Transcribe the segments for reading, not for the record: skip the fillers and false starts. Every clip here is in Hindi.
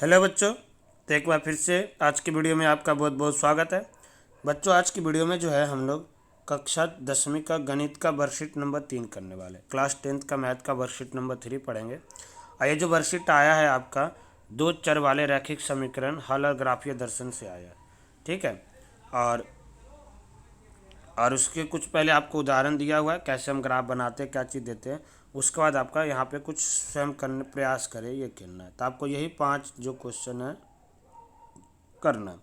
हेलो बच्चों। तो एक बार फिर से आज की वीडियो में आपका बहुत बहुत स्वागत है। बच्चों आज की वीडियो में जो है हम लोग कक्षा 10वीं का गणित का वर्कशीट नंबर 3 करने वाले, क्लास 10th का मैथ का वर्कशीट नंबर 3 पढ़ेंगे। और ये जो वर्कशीट आया है आपका दो चर वाले रैखिक समीकरण हल और ग्राफीय दर्शन से आया है। ठीक है। और उसके कुछ पहले आपको उदाहरण दिया हुआ है कैसे हम ग्राफ बनाते हैं, क्या चीज़ देते हैं। उसके बाद आपका यहाँ पे कुछ स्वयं करने प्रयास करें ये करना है। तो आपको यही 5 जो क्वेश्चन है करना है।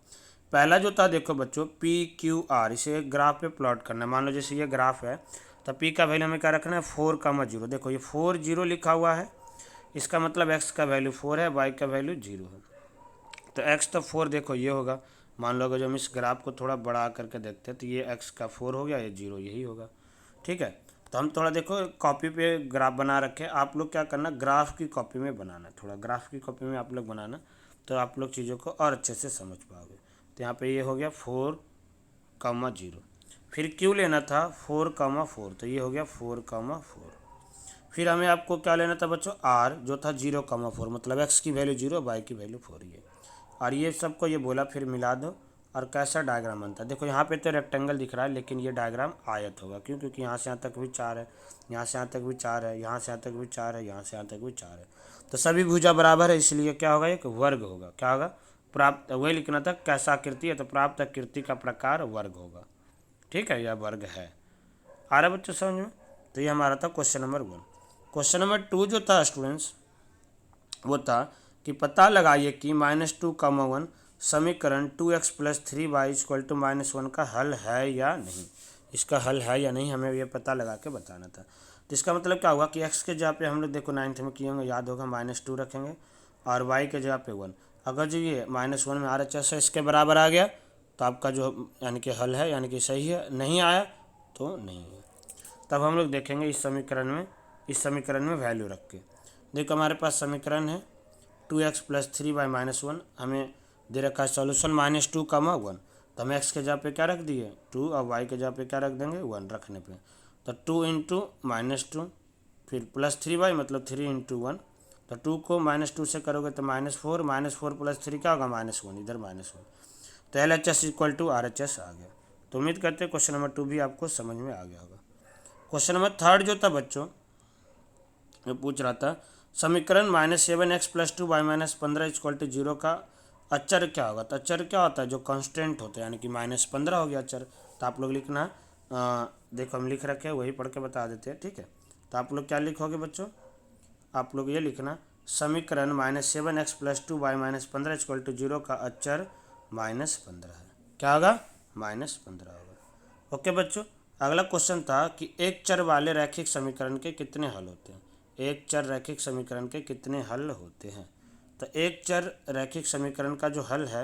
पहला जो था देखो बच्चों PQR, इसे एक ग्राफ पे प्लॉट करना है। मान लो जैसे ये ग्राफ है तो P का वैल्यू हमें क्या रखना है 4,0। देखो ये 4 0 लिखा हुआ है, इसका मतलब x का वैल्यू 4 है, y का वैल्यू 0 है। तो x तो 4 देखो ये होगा। मान लो अगर जो हम इस ग्राफ को थोड़ा बड़ा करके देखते हैं तो ये x का 4 हो गया, ये 0 यही होगा। ठीक है। तो हम थोड़ा देखो कॉपी पे ग्राफ बना रखे, आप लोग क्या करना ग्राफ की कॉपी में बनाना, थोड़ा ग्राफ की कॉपी में आप लोग बनाना तो आप लोग चीज़ों को और अच्छे से समझ पाओगे। तो यहाँ पे ये हो गया 4,0। फिर क्यू लेना था 4,4, तो ये हो गया 4,4। फिर हमें आपको क्या लेना था बच्चों आर, जो था 0,4, मतलब एक्स की वैल्यू 0, वाई की वैल्यू 4 ये। और ये सबको ये बोला फिर मिला दो और कैसा डायग्राम बनता है। देखो यहाँ पे तो रेक्टेंगल दिख रहा है लेकिन ये डायग्राम आयत होगा। क्यों? क्योंकि यहाँ से यहाँ तक भी 4 है, यहाँ से यहाँ तक भी 4 है, यहाँ से यहाँ तक भी 4 है, यहाँ से यहाँ तक भी 4 है। तो सभी भुजा बराबर है, इसलिए क्या होगा एक वर्ग होगा। क्या होगा? प्राप्त, वही लिखना था कैसा आकृति है, तो प्राप्त आकृति का प्रकार वर्ग होगा। ठीक है, यह वर्ग है। आ रहा बच्चों समझ में? तो ये हमारा था क्वेश्चन नंबर 1। क्वेश्चन नंबर 2 जो था स्टूडेंट्स वो था कि पता लगाइए कि -2,1 समीकरण 2x + 3y = -1 का हल है या नहीं। इसका हल है या नहीं हमें ये पता लगा के बताना था। तो इसका मतलब क्या हुआ कि x के जगह पे हम लोग देखो 9th में किए होंगे, याद होगा -2 रखेंगे और y के जगह पे 1। अगर जो ये -1 में RHS है इसके बराबर आ गया तो आपका जो यानी कि हल है, यानी कि सही है। नहीं आया तो नहीं है। तब हम लोग देखेंगे इस समीकरण में वैल्यू रख के। देखो हमारे पास समीकरण है 2x + 3y - 1, हमें दे रखा है सॉल्यूशन -2,1। तो हम x के जगह पे क्या रख दिए 2 और y के जगह पे क्या रख देंगे 1 रखने पे। तो 2 × -2 फिर +3y मतलब 3 × 1। तो 2 को -2 से करोगे तो -4, -4 + 3 क्या होगा -1, इधर -1। तो LHS = RHS आ गया। तो उम्मीद करते हैं क्वेश्चन नंबर 2 भी आपको समझ में आ गया होगा। क्वेश्चन नंबर 3 जो था बच्चों मैं पूछ रहा था समीकरण -7x + 2y - 15 = 0 का अचर क्या होगा। तो अचर क्या होता है जो कांस्टेंट होता है, यानी कि -15 हो गया अचर। तो आप लोग लिखना देखो हम लिख रखे हैं वही पढ़ के बता देते हैं। ठीक है। तो आप लोग क्या लिखोगे बच्चों, आप लोग ये लिखना समीकरण -7x + 2y - 15 = 0 का अचर -15 है। क्या होगा? -15 होगा। ओके बच्चों। अगला क्वेश्चन था कि एक चर वाले रैखिक समीकरण के कितने हल होते हैं। एक चर रैखिक समीकरण के कितने हल होते हैं। तो एक चर रैखिक समीकरण का जो हल है,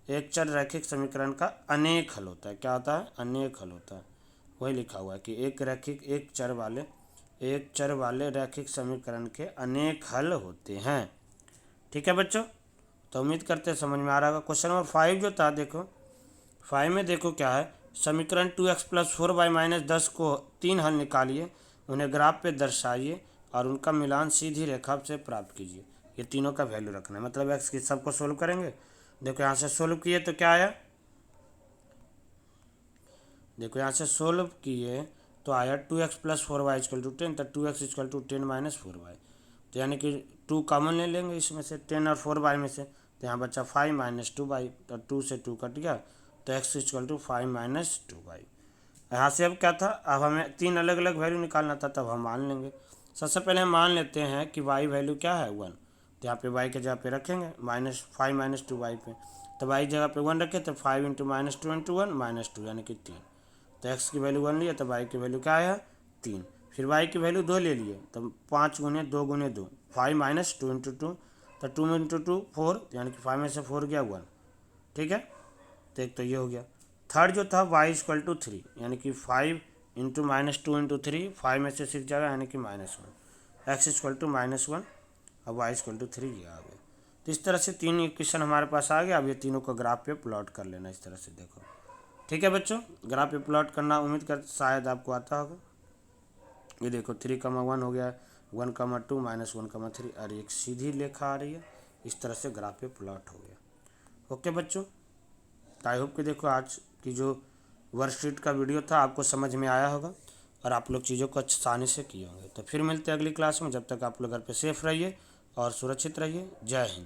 एक चर रैखिक समीकरण का अनेक हल होता है। क्या होता है? अनेक हल होता है। वही लिखा हुआ है कि एक चर वाले रैखिक समीकरण के अनेक हल होते हैं। ठीक है बच्चों। तो उम्मीद करते हैं समझ में आ रहा होगा। क्वेश्चन नंबर 5 जो था देखो 5 में देखो क्या है समीकरण 2x + 4y - 10 को 3 हल निकालिए, उन्हें ग्राफ पे दर्शाइए और उनका मिलान सीधी रेखा से प्राप्त कीजिए। ये तीनों का वैल्यू रखना है, मतलब x की सबको सोल्व करेंगे। देखो यहाँ से सोल्व किए तो क्या आया, देखो यहाँ से सोल्व किए तो आया 2x + 4y = 10। तो 2x = 10 - 4y। तो यानी कि 2 कॉमन ले लेंगे इसमें से 10 और 4y में से। तो यहाँ बचा 5 - 2y, तो 2 से 2 कट गया तो x = 5 - 2y। यहाँ से अब क्या था, अब हमें 3 अलग अलग वैल्यू निकालना था, तब हम मान लेंगे। सबसे पहले हम मान लेते हैं कि y वैल्यू क्या है 1। तो यहाँ पे y के जगह पे रखेंगे -5 - 2y पे। तो y जगह पे 1 रखे तो 5 × -2 × 1 -2 यानी कि 3। तो x की वैल्यू 1 लिया तो y की वैल्यू क्या आया 3। फिर y की वैल्यू 2 ले लिए तो 5 × 2 × 2 5 - 2 × 2। तो 2 × 2 4, यानी कि 5 में से 4 गया 1। ठीक है। तो एक तो ये हो गया। थर्ड जो था y = 3, यानी कि 5 × -2 × 3, 5 में से 6 जाएगा यानी कि -1। x = -1 और y = 3 ये आ गया। तो इस तरह से 3 इक्वेशन हमारे पास आ गया। अब ये तीनों को ग्राफ पे प्लॉट कर लेना इस तरह से देखो। ठीक है बच्चों, ग्राफ पे प्लॉट करना उम्मीद कर शायद आपको आता होगा। ये देखो 3,1 हो गया, 1,2 -1,3 और एक सीधी रेखा आ रही है। इस तरह से ग्राफ पे प्लॉट हो गया। ओके बच्चों, आई होप कि देखो आज की जो वर्कशीट का वीडियो था आपको समझ में आया होगा और आप लोग चीज़ों को आसानी से किए होंगे। तो फिर मिलते हैं अगली क्लास में, जब तक आप लोग घर पे सेफ रहिए और सुरक्षित रहिए। जय हिंद।